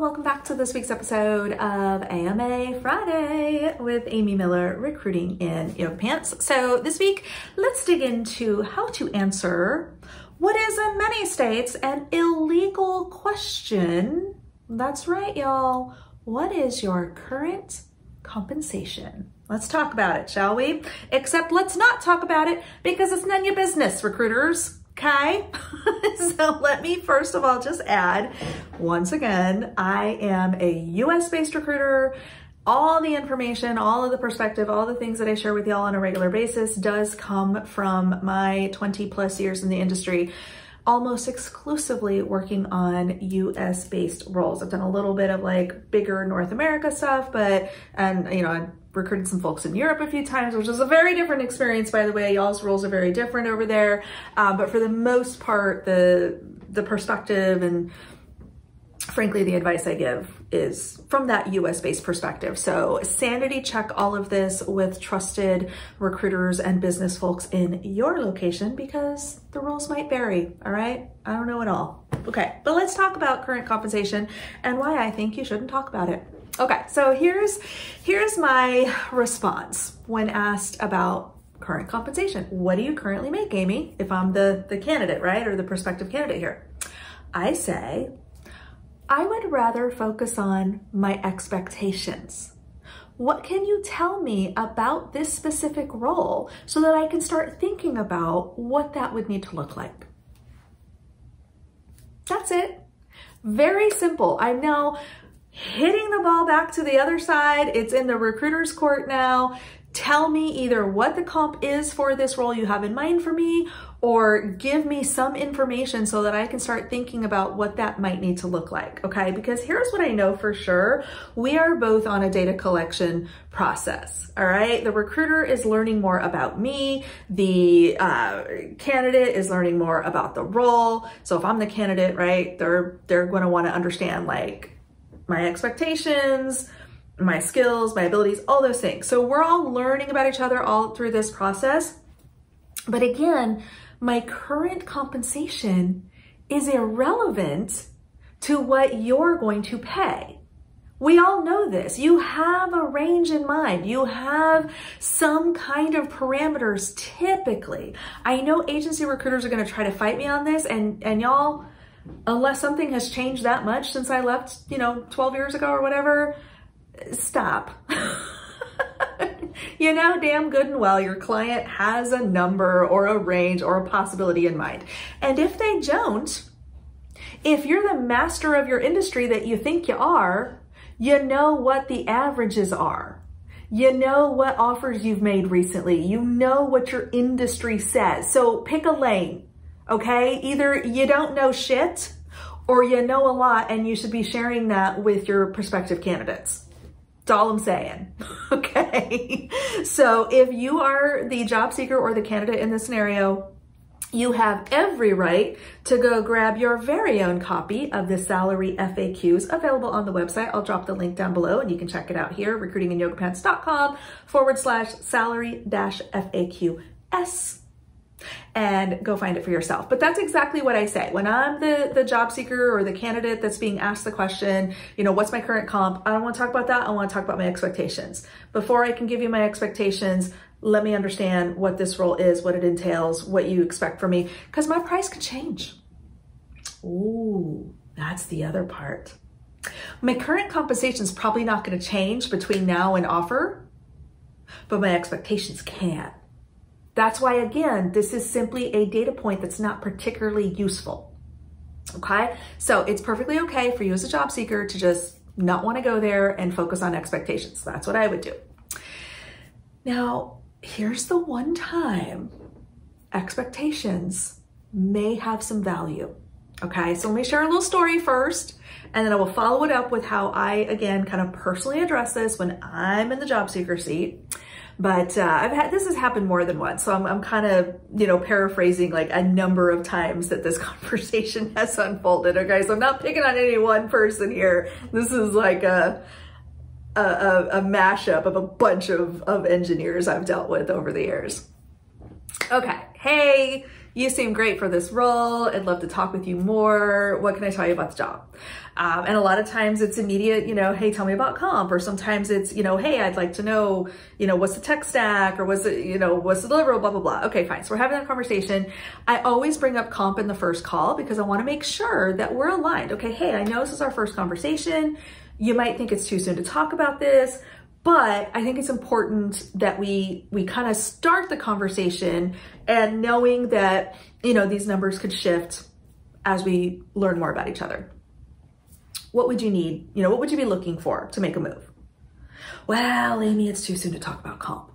welcome back to this week's episode of AMA Friday with Amy Miller, recruiting in yoga pants. So this week, let's dig into how to answer what is in many states an illegal question. That's right, y'all. What is your current compensation? Let's talk about it, shall we? Except let's not talk about it because it's none of your business, recruiters. Okay, so let me first of all just add, once again, I am a US-based recruiter. All the information, all of the perspective, all the things that I share with y'all on a regular basis does come from my 20 plus years in the industry, almost exclusively working on US-based roles. I've done a little bit of like bigger North America stuff, and I recruited some folks in Europe a few times, which is a very different experience, by the way. Y'all's roles are very different over there. But for the most part, the perspective and frankly, the advice I give is from that US-based perspective. So sanity check all of this with trusted recruiters and business folks in your location because the roles might vary, all right? I don't know it all. Okay, but let's talk about current compensation and why I think you shouldn't talk about it. Okay, so here's my response when asked about current compensation. What do you currently make, Amy? If I'm the candidate, right? Or the prospective candidate here. I say, I would rather focus on my expectations. What can you tell me about this specific role so that I can start thinking about what that would need to look like? That's it. Very simple. I'm now hitting the ball back to the other side. It's in the recruiter's court now. Tell me either what the comp is for this role you have in mind for me, or give me some information so that I can start thinking about what that might need to look like, okay? Because here's what I know for sure. We are both on a data collection process, all right? The recruiter is learning more about me. The candidate is learning more about the role. So if I'm the candidate, right, they're gonna wanna understand like my expectations, my skills, my abilities, all those things. So we're all learning about each other all through this process. But again, my current compensation is irrelevant to what you're going to pay. We all know this. You have a range in mind. You have some kind of parameters typically. I know agency recruiters are going to try to fight me on this, and y'all, unless something has changed that much since I left, 12 years ago or whatever, stop. You know damn good and well your client has a number or a range or a possibility in mind. And if they don't, if you're the master of your industry that you think you are, you know what the averages are. You know what offers you've made recently. You know what your industry says. So pick a lane, okay? Either you don't know shit or you know a lot and you should be sharing that with your prospective candidates. That's all I'm saying, okay? So if you are the job seeker or the candidate in this scenario, you have every right to go grab your very own copy of the salary FAQs available on the website. I'll drop the link down below and you can check it out here, recruitinginyogapants.com/salary-FAQs. And go find it for yourself. But that's exactly what I say. When I'm the job seeker or the candidate that's being asked the question, what's my current comp? I don't want to talk about that. I want to talk about my expectations. Before I can give you my expectations, let me understand what this role is, what it entails, what you expect from me, because my price could change. Ooh, that's the other part. My current compensation is probably not going to change between now and offer, but my expectations can. That's why, again, this is simply a data point that's not particularly useful, okay? So it's perfectly okay for you as a job seeker to just not want to go there and focus on expectations. That's what I would do. Now, here's the one time expectations may have some value, okay? So let me share a little story first, and then I will follow it up with how I, again, kind of personally address this when I'm in the job seeker seat. But this has happened more than once. So I'm kind of, paraphrasing like a number of times that this conversation has unfolded. Okay, so I'm not picking on any one person here. This is like a mashup of a bunch of engineers I've dealt with over the years. Okay, hey, you seem great for this role. I'd love to talk with you more. What can I tell you about the job? And a lot of times it's immediate, hey, tell me about comp, or sometimes it's, hey, I'd like to know, what's the tech stack, or what's the, what's the deliverable, blah, blah, blah. Okay, fine. So we're having that conversation. I always bring up comp in the first call because I want to make sure that we're aligned. Okay, hey, I know this is our first conversation. You might think it's too soon to talk about this, but I think it's important that we kind of start the conversation and knowing that, these numbers could shift as we learn more about each other. What would you need? What would you be looking for to make a move? Well, Amy, it's too soon to talk about comp.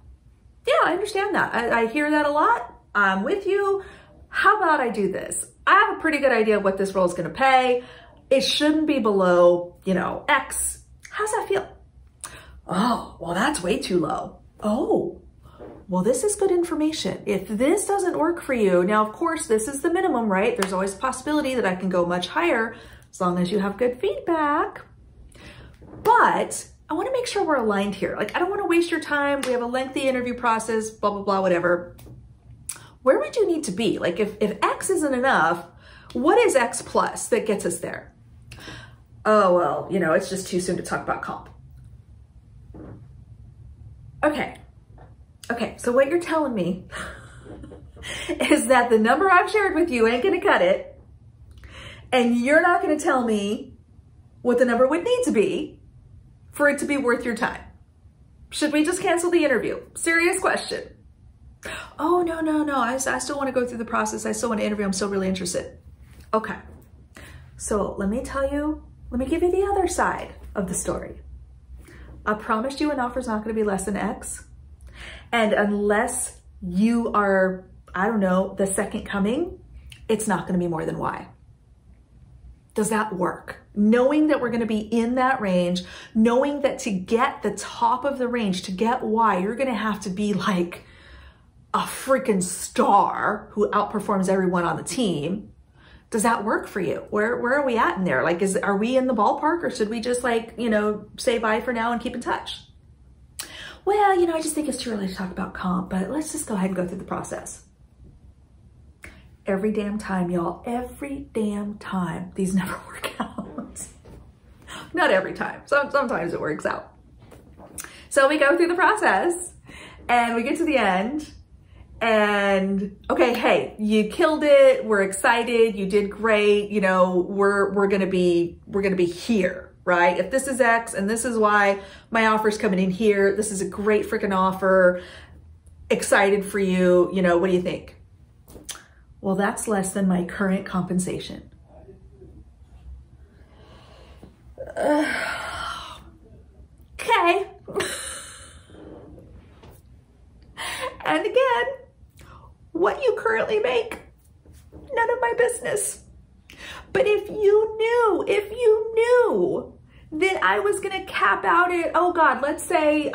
Yeah, I understand that. I hear that a lot. I'm with you. How about I do this? I have a pretty good idea of what this role is going to pay. It shouldn't be below, X. How's that feel? Oh, well, that's way too low. Oh, well, this is good information. If this doesn't work for you, now, of course, this is the minimum, right? There's always a possibility that I can go much higher as long as you have good feedback. But I want to make sure we're aligned here. Like, I don't want to waste your time. We have a lengthy interview process, blah, blah, blah, whatever. Where would you need to be? Like, if X isn't enough, what is X plus that gets us there? Oh, well, it's just too soon to talk about comp. Okay, so what you're telling me is that the number I've shared with you ain't gonna cut it, and you're not gonna tell me what the number would need to be for it to be worth your time. Should we just cancel the interview? Serious question. Oh, no, I still wanna go through the process. I still wanna interview, I'm still really interested. Okay, so let me give you the other side of the story. I promised you an offer's not gonna be less than X. And unless you are, I don't know, the second coming, it's not gonna be more than Y. Does that work? Knowing that we're gonna be in that range, knowing that to get the top of the range, to get Y, you're gonna have to be like a freaking star who outperforms everyone on the team. Does that work for you? Where are we at in there? Like, are we in the ballpark, or should we just say bye for now and keep in touch? Well, I just think it's too early to talk about comp, but let's just go ahead and go through the process. Every damn time, y'all, every damn time, these never work out. Not every time, sometimes it works out. So we go through the process and we get to the end, and okay, hey, you killed it. We're excited. You did great. We're gonna be here, right? If this is X and this is Y, my offer's coming in here. This is a great freaking offer. Excited for you. What do you think? Well, that's less than my current compensation. Okay. And again, what you currently make, none of my business. But if you knew that I was gonna cap out at, oh God, let's say,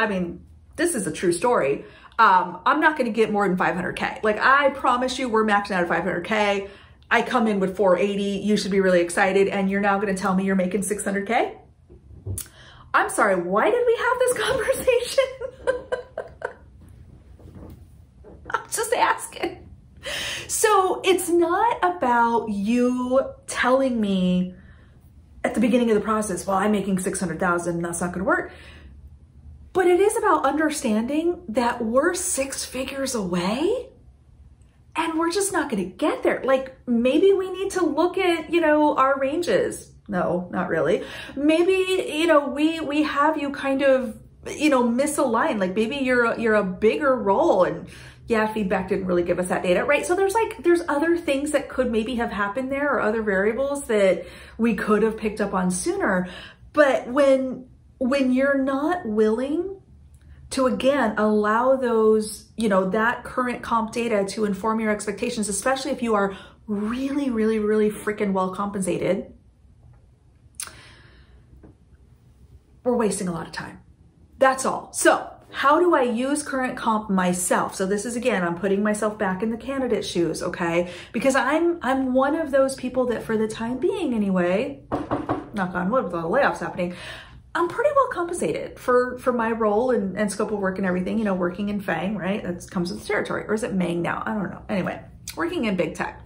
this is a true story. I'm not gonna get more than 500K. Like, I promise you, we're maxing out at 500K. I come in with 480, you should be really excited, and you're now gonna tell me you're making 600K? I'm sorry, why did we have this conversation? I'm just asking. So it's not about you telling me at the beginning of the process, well, I'm making 600,000, that's not gonna work. But it is about understanding that we're 6 figures away and we're just not gonna get there. Like, maybe we need to look at, our ranges. No, not really. Maybe, we have you kind of, misaligned. Like, maybe you're a bigger role, and yeah, feedback didn't really give us that data, right? So there's other things that could maybe have happened there, or other variables that we could have picked up on sooner. But when you're not willing to, again, allow those, that current comp data to inform your expectations, especially if you are really, really, really freaking well compensated, we're wasting a lot of time. That's all. So how do I use current comp myself? So this is, again, I'm putting myself back in the candidate shoes, okay? Because I'm one of those people that, for the time being anyway, knock on wood with all the layoffs happening, I'm pretty well compensated for my role and scope of work and everything, working in FANG, right? That comes with the territory. Or is it Mang now? I don't know. Anyway, working in big tech.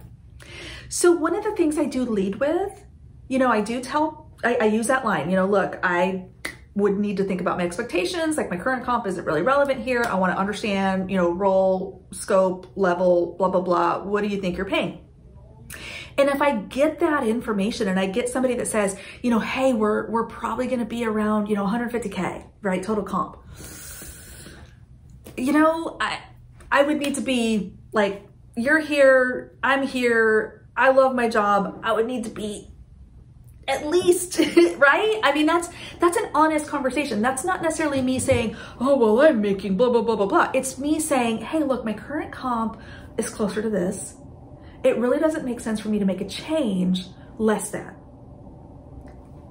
So one of the things I do lead with, I use that line, look, I would need to think about my expectations, like my current comp isn't really relevant here. I want to understand, role, scope, level, blah, blah, blah. What do you think you're paying? And if I get that information and I get somebody that says, hey, we're probably going to be around, 150K, right? Total comp. I would need to be like, you're here, I'm here, I love my job. I would need to be at least, right? I mean, that's an honest conversation. That's not necessarily me saying, oh, well, I'm making blah, blah, blah, blah, blah. It's me saying, hey, look, my current comp is closer to this. It really doesn't make sense for me to make a change less than.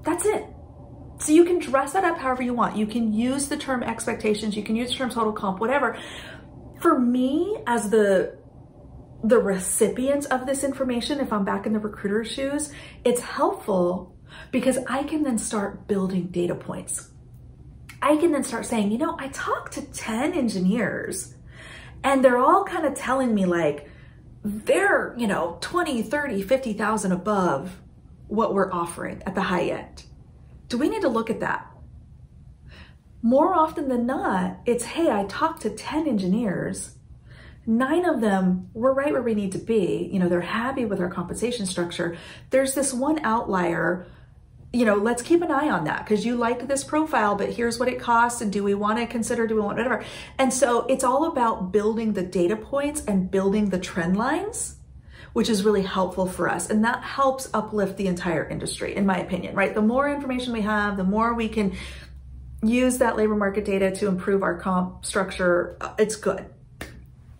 That's it. So you can dress that up however you want. You can use the term expectations. You can use the term total comp, whatever. For me, as the recipient of this information, if I'm back in the recruiter's shoes, it's helpful because I can then start building data points. I can then start saying, I talked to 10 engineers and they're all kind of telling me like, they're, 20, 30, 50,000 above what we're offering at the high end. Do we need to look at that? More often than not, it's, hey, I talked to 10 engineers. 9 of them were right where we need to be. They're happy with our compensation structure. There's this one outlier, let's keep an eye on that because you like this profile, but here's what it costs. And do we want to consider, do we want whatever? And so it's all about building the data points and building the trend lines, which is really helpful for us. And that helps uplift the entire industry, in my opinion, right? The more information we have, the more we can use that labor market data to improve our comp structure. It's good.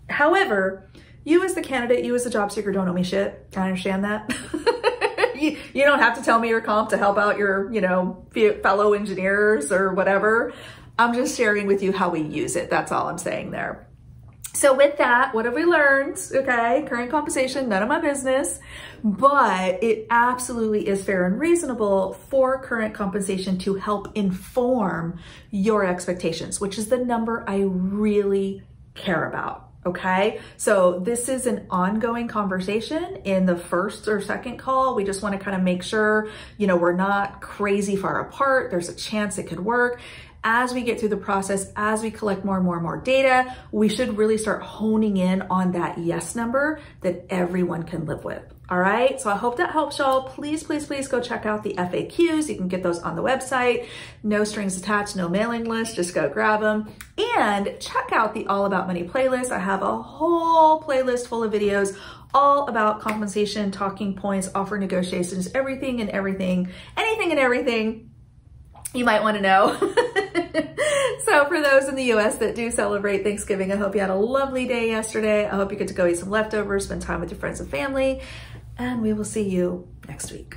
However, you as the candidate, you as the job seeker don't owe me shit. I understand that. You don't have to tell me your comp to help out your, fellow engineers or whatever. I'm just sharing with you how we use it. That's all I'm saying there. So with that, what have we learned? Okay, current compensation, none of my business, but it absolutely is fair and reasonable for current compensation to help inform your expectations, which is the number I really care about. Okay, so this is an ongoing conversation. In the first or second call, we just want to kind of make sure, we're not crazy far apart. There's a chance it could work. As we get through the process, as we collect more and more and more data, we should really start honing in on that yes number that everyone can live with. All right, so I hope that helps y'all. Please, please, please go check out the FAQs. You can get those on the website. No strings attached, no mailing list, just go grab them. And check out the All About Money playlist. I have a whole playlist full of videos all about compensation, talking points, offer negotiations, everything and everything, anything and everything you might want to know. So for those in the US that do celebrate Thanksgiving, I hope you had a lovely day yesterday. I hope you get to go eat some leftovers, spend time with your friends and family, and we will see you next week.